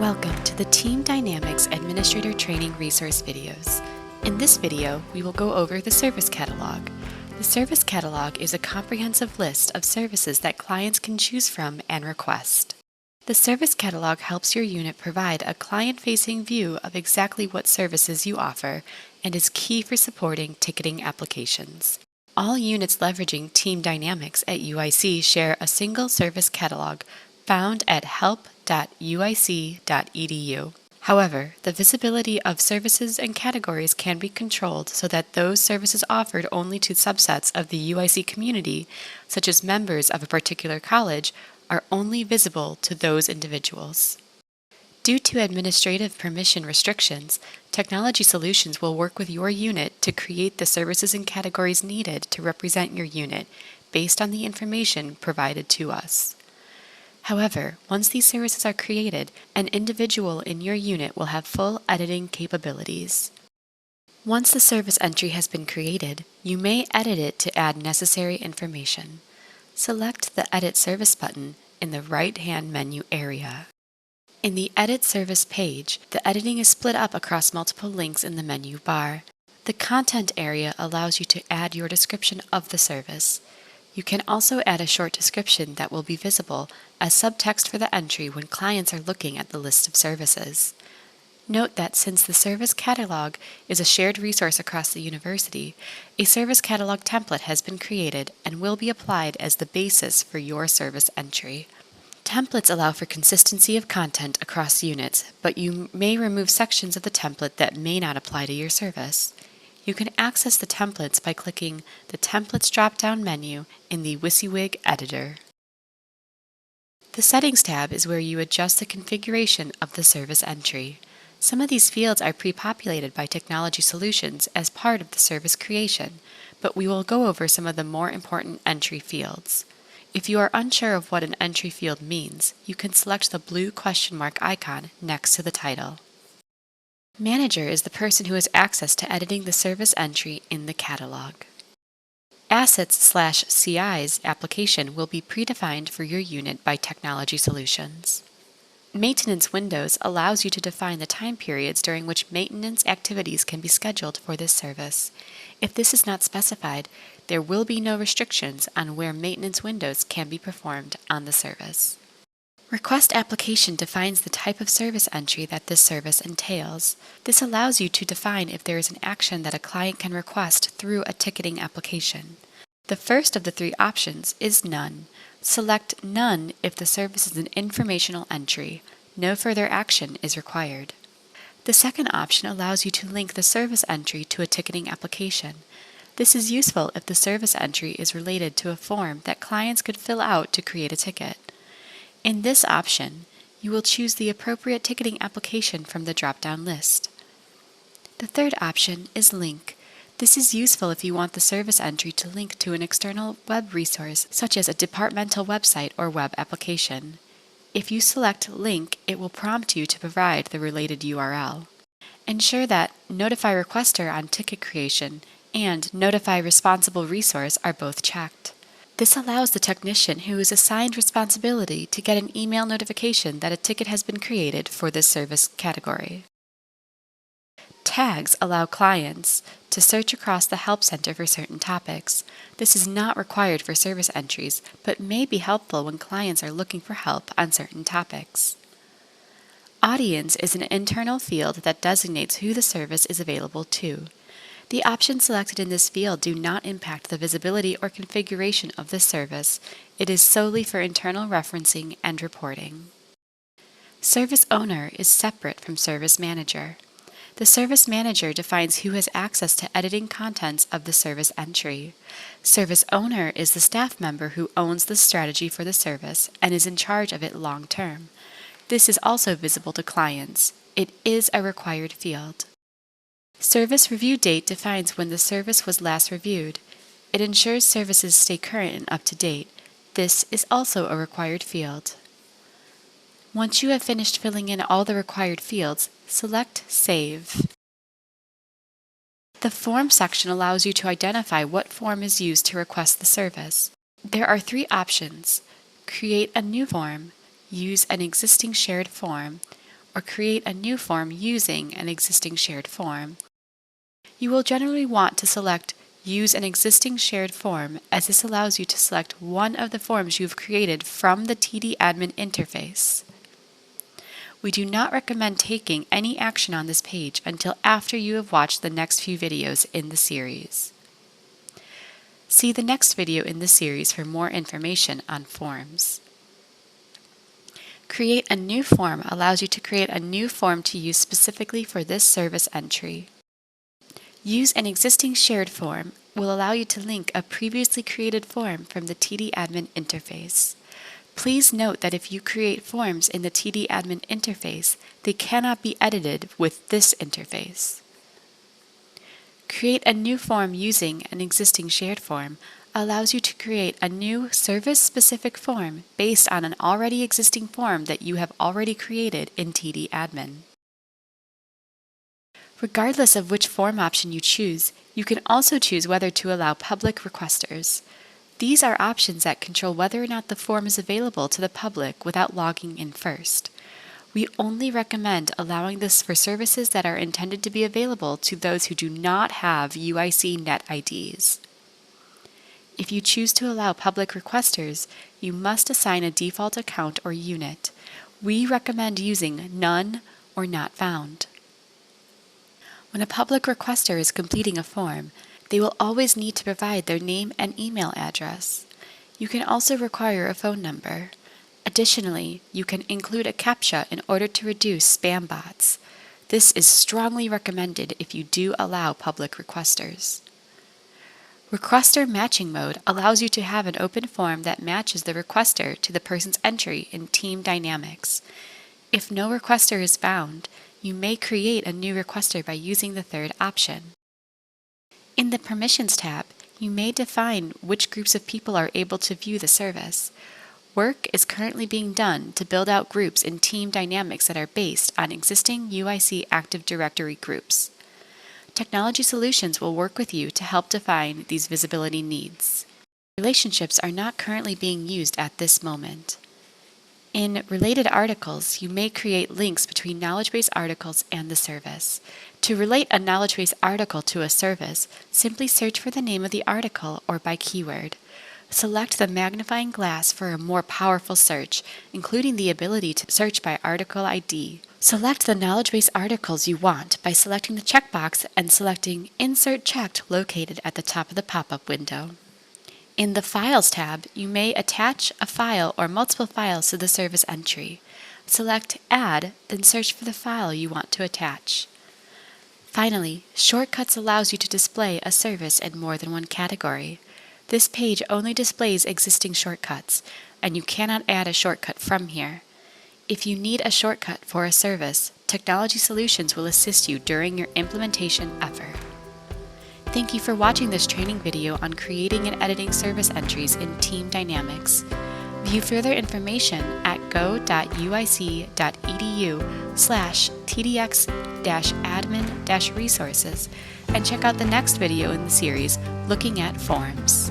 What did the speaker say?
Welcome to the Team Dynamics Administrator Training Resource videos. In this video, we will go over the Service Catalog. The Service Catalog is a comprehensive list of services that clients can choose from and request. The Service Catalog helps your unit provide a client-facing view of exactly what services you offer and is key for supporting ticketing applications. All units leveraging Team Dynamics at UIC share a single Service Catalog found at help.uic.edu. However, the visibility of services and categories can be controlled so that those services offered only to subsets of the UIC community, such as members of a particular college, are only visible to those individuals. Due to administrative permission restrictions, Technology Solutions will work with your unit to create the services and categories needed to represent your unit based on the information provided to us. However, once these services are created, an individual in your unit will have full editing capabilities. Once the service entry has been created, you may edit it to add necessary information. Select the Edit Service button in the right-hand menu area. In the Edit Service page, the editing is split up across multiple links in the menu bar. The Content area allows you to add your description of the service. You can also add a short description that will be visible as subtext for the entry when clients are looking at the list of services. Note that since the Service Catalog is a shared resource across the university, a Service Catalog template has been created and will be applied as the basis for your service entry. Templates allow for consistency of content across units, but you may remove sections of the template that may not apply to your service. You can access the templates by clicking the Templates drop-down menu in the WYSIWYG editor. The Settings tab is where you adjust the configuration of the service entry. Some of these fields are pre-populated by Technology Solutions as part of the service creation, but we will go over some of the more important entry fields. If you are unsure of what an entry field means, you can select the blue question mark icon next to the title. Manager is the person who has access to editing the service entry in the catalog. Assets/CIs application will be predefined for your unit by Technology Solutions. Maintenance windows allows you to define the time periods during which maintenance activities can be scheduled for this service. If this is not specified, there will be no restrictions on where maintenance windows can be performed on the service. Request application defines the type of service entry that this service entails. This allows you to define if there is an action that a client can request through a ticketing application. The first of the three options is None. Select None if the service is an informational entry. No further action is required. The second option allows you to link the service entry to a ticketing application. This is useful if the service entry is related to a form that clients could fill out to create a ticket. In this option, you will choose the appropriate ticketing application from the drop-down list. The third option is Link. This is useful if you want the service entry to link to an external web resource, such as a departmental website or web application. If you select Link, it will prompt you to provide the related URL. Ensure that Notify Requester on ticket creation and Notify Responsible Resource are both checked. This allows the technician who is assigned responsibility to get an email notification that a ticket has been created for this service category. Tags allow clients to search across the Help Center for certain topics. This is not required for service entries, but may be helpful when clients are looking for help on certain topics. Audience is an internal field that designates who the service is available to. The options selected in this field do not impact the visibility or configuration of this service. It is solely for internal referencing and reporting. Service Owner is separate from Service Manager. The Service Manager defines who has access to editing contents of the service entry. Service Owner is the staff member who owns the strategy for the service and is in charge of it long term. This is also visible to clients. It is a required field. Service Review Date defines when the service was last reviewed. It ensures services stay current and up to date. This is also a required field. Once you have finished filling in all the required fields, select Save. The Form section allows you to identify what form is used to request the service. There are three options: create a new form, use an existing shared form, or create a new form using an existing shared form. You will generally want to select Use an existing shared form, as this allows you to select one of the forms you've created from the TD admin interface. We do not recommend taking any action on this page until after you have watched the next few videos in the series. See the next video in the series for more information on forms. Create a new form allows you to create a new form to use specifically for this service entry. Use an existing shared form will allow you to link a previously created form from the TD admin interface. Please note that if you create forms in the TD admin interface, they cannot be edited with this interface. Create a new form using an existing shared form allows you to create a new service-specific form based on an already existing form that you have already created in TD admin. Regardless of which form option you choose, you can also choose whether to allow public requesters. These are options that control whether or not the form is available to the public without logging in first. We only recommend allowing this for services that are intended to be available to those who do not have UIC net IDs. If you choose to allow public requesters, you must assign a default account or unit. We recommend using None or Not Found. When a public requester is completing a form, they will always need to provide their name and email address. You can also require a phone number. Additionally, you can include a CAPTCHA in order to reduce spam bots. This is strongly recommended if you do allow public requesters. Requester matching mode allows you to have an open form that matches the requester to the person's entry in Team Dynamics. If no requester is found, you may create a new requester by using the third option. In the Permissions tab, you may define which groups of people are able to view the service. Work is currently being done to build out groups in Team Dynamics that are based on existing UIC Active Directory groups. Technology Solutions will work with you to help define these visibility needs. Relationships are not currently being used at this moment. In related articles, you may create links between knowledge base articles and the service. To relate a knowledge base article to a service, simply search for the name of the article or by keyword. Select the magnifying glass for a more powerful search, including the ability to search by article ID. Select the knowledge base articles you want by selecting the checkbox and selecting Insert Checked located at the top of the pop-up window. In the Files tab, you may attach a file or multiple files to the service entry. Select Add, then search for the file you want to attach. Finally, Shortcuts allows you to display a service in more than one category. This page only displays existing shortcuts, and you cannot add a shortcut from here. If you need a shortcut for a service, Technology Solutions will assist you during your implementation effort. Thank you for watching this training video on creating and editing service entries in Team Dynamics. View further information at go.uic.edu/tdx-admin-resources and check out the next video in the series looking at forms.